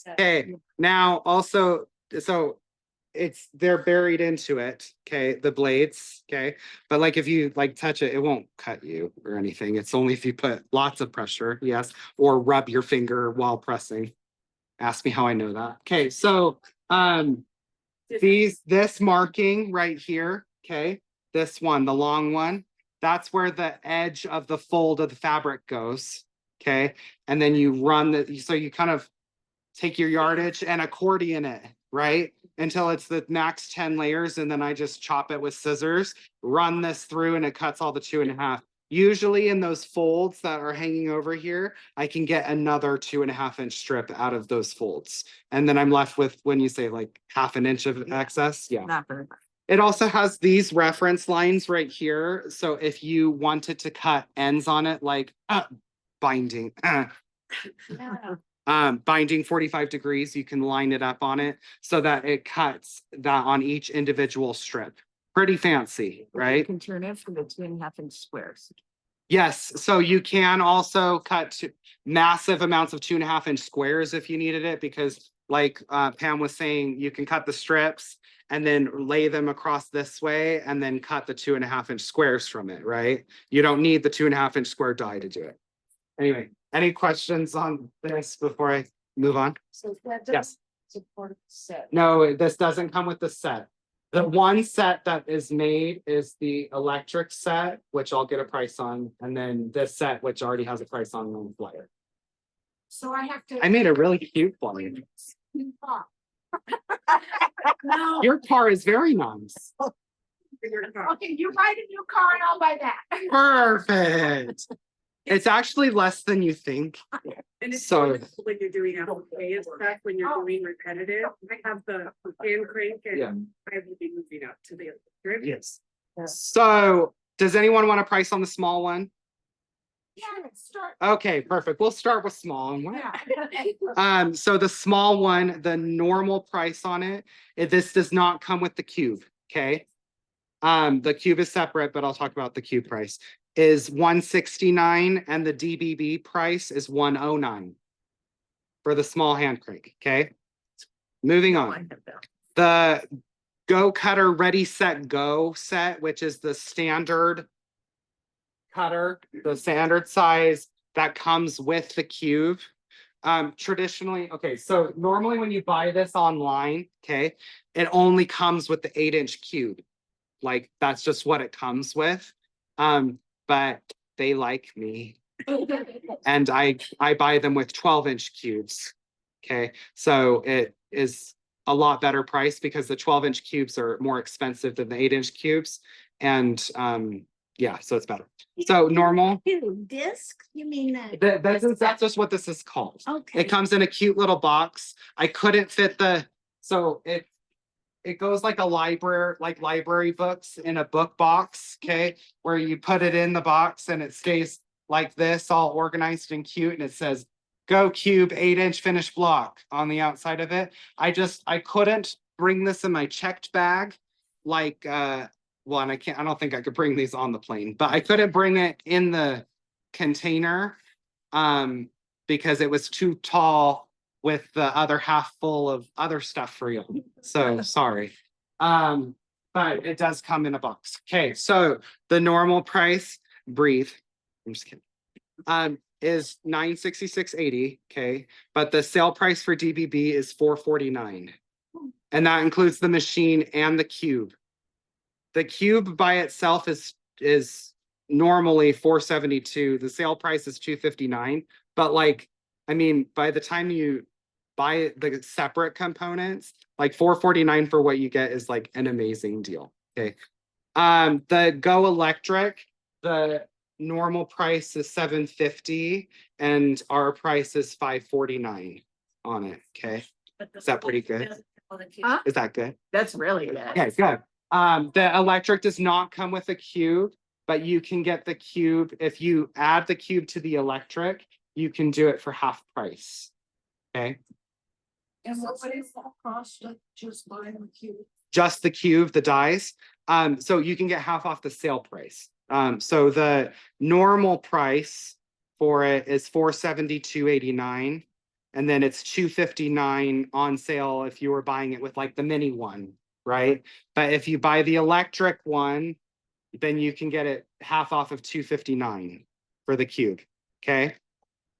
Okay, now also, so they're buried into it, okay, the blades, okay? But like if you like touch it, it won't cut you or anything. It's only if you put lots of pressure, yes, or rub your finger while pressing. Ask me how I know that. Okay, so this marking right here, okay, this one, the long one, that's where the edge of the fold of the fabric goes, okay? And then you run so you kind of take your yardage and accordion it, right? Until it's the max 10 layers, and then I just chop it with scissors, run this through, and it cuts all the 2.5. Usually in those folds that are hanging over here, I can get another 2.5-inch strip out of those folds. And then I'm left with, when you say like 1/2 inch of excess, yeah. not very much. It also has these reference lines right here. So if you wanted to cut ends on it, like binding, binding 45 degrees, you can line it up on it so that it cuts that on each individual strip. Pretty fancy, right? You can turn it from the 2.5-inch squares. Yes, so you can also cut massive amounts of 2.5-inch squares if you needed it, because like Pam was saying, you can cut the strips and then lay them across this way and then cut the 2.5-inch squares from it, right? You don't need the 2.5-inch square die to do it. Anyway, any questions on this before I move on? So that Yes. support set. No, this doesn't come with the set. The one set that is made is the electric set, which I'll get a price on, and then this set, which already has a price on the flyer. So I have to. I made a really cute flyer. No. Your car is very nice. Okay, you write a new car and I'll buy that. Perfect. It's actually less than you think. And it's So- when you're doing FOA stuff, when you're doing repetitive, I have the hand crank Yeah. and I will be moving up to the electric. Yes. So does anyone want a price on the small one? Yeah, let's start. Okay, perfect. We'll start with small. Yeah. So the small one, the normal price on it, this does not come with the cube, okay? The cube is separate, but I'll talk about the cube price, is $169, and the DBB price is $109 for the small hand crank, okay? Moving on. The Go Cutter Ready Set Go set, which is the standard cutter, the standard size that comes with the cube. Traditionally, okay, so normally when you buy this online, okay, it only comes with the 8-inch cube. Like that's just what it comes with. But they like me. And I buy them with 12-inch cubes. Okay, so it is a lot better price because the 12-inch cubes are more expensive than the 8-inch cubes. And yeah, so it's better. So normal. Disc, you mean that? That's just what this is called. Okay. It comes in a cute little box. I couldn't fit so it goes like a library, like library books in a book box, okay? Where you put it in the box and it stays like this, all organized and cute, and it says, "Go Cube 8-inch finished block" on the outside of it. I couldn't bring this in my checked bag, like, well, and I don't think I could bring these on the plane, but I couldn't bring it in the container, because it was too tall with the other half full of other stuff for you. So sorry. But it does come in a box. Okay, so the normal price, breathe. I'm just kidding. Is $966.80. Okay, but the sale price for DBB is $449. And that includes the machine and the cube. The cube by itself is normally $472. The sale price is $259. But like, I mean, by the time you buy the separate components, like $449 for what you get is like an amazing deal. Okay. The Go Electric, the normal price is $750 and our price is $549 on it. Okay. Is that pretty good? Huh? Is that good? That's really good. Okay, good. The electric does not come with a cube, but you can get the cube. If you add the cube to the electric, you can do it for half price. Okay. And what is that cost of just buying the cube? Just the cube, the dies. So you can get half off the sale price. So the normal price for it is $472.89. And then it's $259 on sale if you were buying it with like the mini one, right? But if you buy the electric one, then you can get it half off of $259 for the cube. Okay.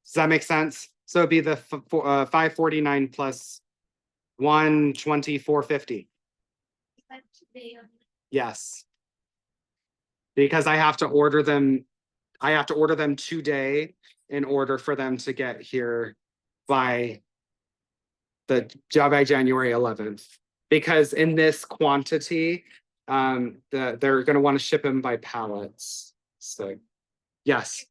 Does that make sense? So it'd be the $549 plus $124.50. Yes. Because I have to order them. I have to order them today in order for them to get here by January 11th. Because in this quantity, they're going to want to ship them by pallets. So, yes.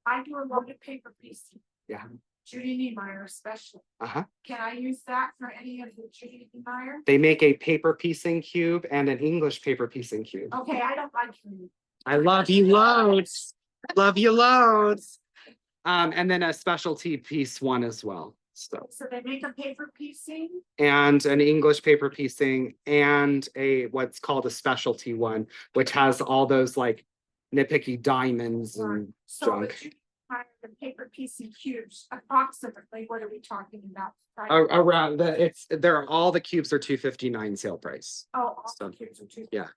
I do a lot of paper piecing. Yeah. Judy Niemeyer especially. Uh-huh. Can I use that for any of the Judy Niemeyer? They make a paper piecing cube and an English paper piecing cube. Okay, I don't like you. I love you loads. Love you loads. And then a specialty piece one as well. So they make a paper piecing? And an English paper piecing and a what's called a specialty one, which has all those like nitpicky diamonds and So junk. if you buy the paper piecing cubes, approximately, what are we talking about? Around all the cubes are $259 sale price. Oh, all So, the cubes are two. yeah.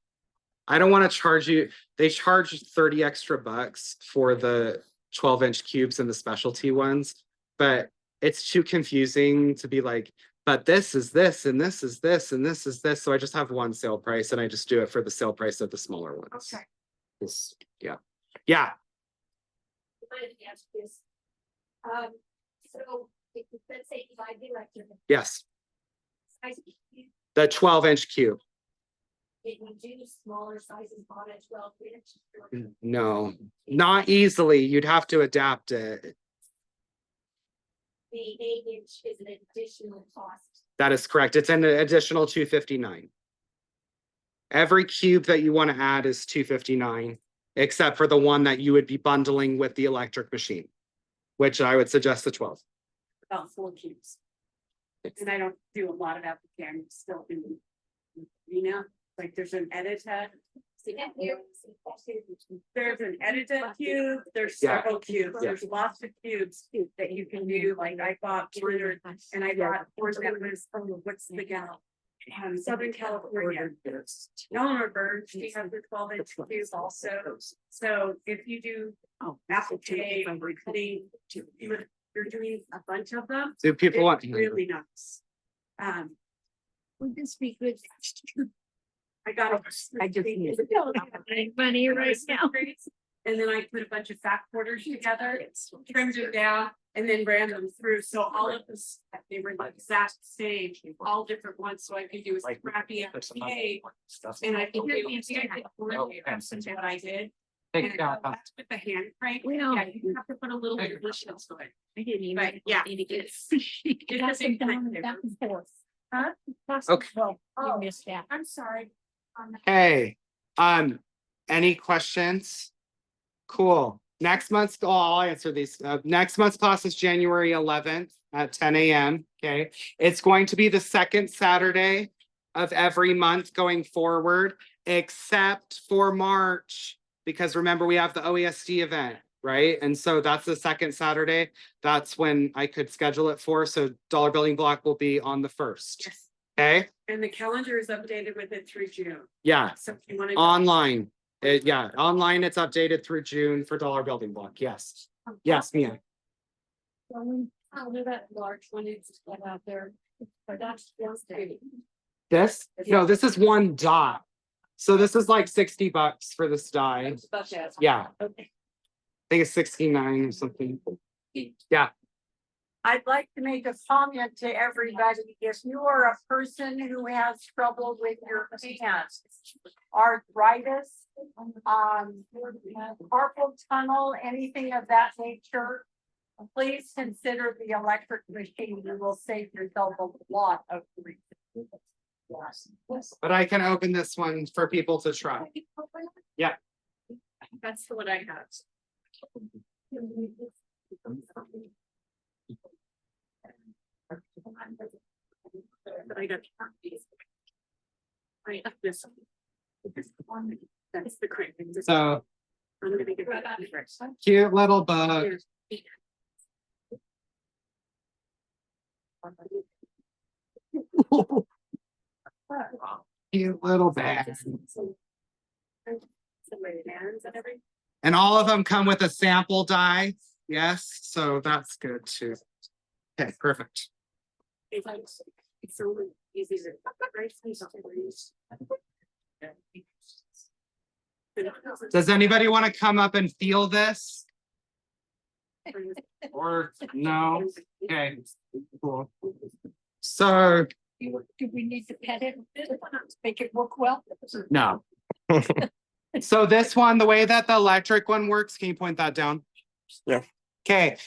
I don't want to charge you. They charge 30 extra bucks for the 12-inch cubes and the specialty ones, but it's too confusing to be like, but this is this and this is this and this is this. So I just have one sale price and I just do it for the sale price of the smaller ones. Okay. Yeah. Yeah. Let me ask this. So if let's say you buy the electric, Yes. size of cube, The 12-inch cube. can you do smaller sizes on a 12-inch? No, not easily. You'd have to adapt it. The 8-inch is an additional cost. That is correct. It's an additional $259. Every cube that you want to add is $259, except for the one that you would be bundling with the electric machine, which I would suggest the 12. About 4 cubes. And I don't do a lot of application, still do, you know, like there's an edited. There's an edited cube, there's Yeah. several cubes, Yeah. there's lots of cubes that you can do, like I bought 200 and I bought 4 that was from, what's the gal? Southern California. Eleanor Bird, she has the 12-inch cubes also, so if you do applique or cutting, you're doing a bunch of them. Do people want? It's really nice. Would this be good? I got I just need Money right now. And then I put a bunch of fat quarters together, trimmed it down, and then ran them through. So all of this, they were the exact same, all different ones. So I could do a scrappy applique. And I could do what I did. And that's with the hand crank. Well, Yeah, you have to put a little additional to it. I didn't even. But yeah, need to get it's a big down thing. back and forth. Okay. You Oh, missed that. I'm sorry. Hey, any questions? Cool. Next month's, oh, I'll answer these. Next month's class is January 11th at 10 a.m. Okay. It's going to be the second Saturday of every month going forward, except for March, because remember, we have the OESD event, right? And so that's the second Saturday. That's when I could schedule it for. So dollar building block will be on the 1st. Yes. Okay. And the calendar is updated with it through June. Yeah. So if you want to. Online. Yeah, online, it's updated through June for dollar building block. Yes. Yes, Mia. I'll do that large one is out there, but that's just pretty. This? No, this is one dot. So this is like $60 for this die. Yeah. I Okay. think it's 69 or something. Yeah. I'd like to make a comment to everybody. If you are a person who has trouble with your hands, arthritis, carpal tunnel, anything of that nature, please consider the electric machine. You will save yourself a lot of grief. But I can open this one for people to try. Yeah. That's what I got. But I got. I have this. That's the cream. So I'm gonna get that first. cute little bug. Cute little bag. And all of them come with a sample die. Yes, so that's good too. Okay, perfect. It's so easy to. Does anybody want to come up and feel this? Or no? Okay, cool. So, Do we need to pet it? Make it work well? no. So this one, the way that the electric one works, can you point that down? Yeah. Okay,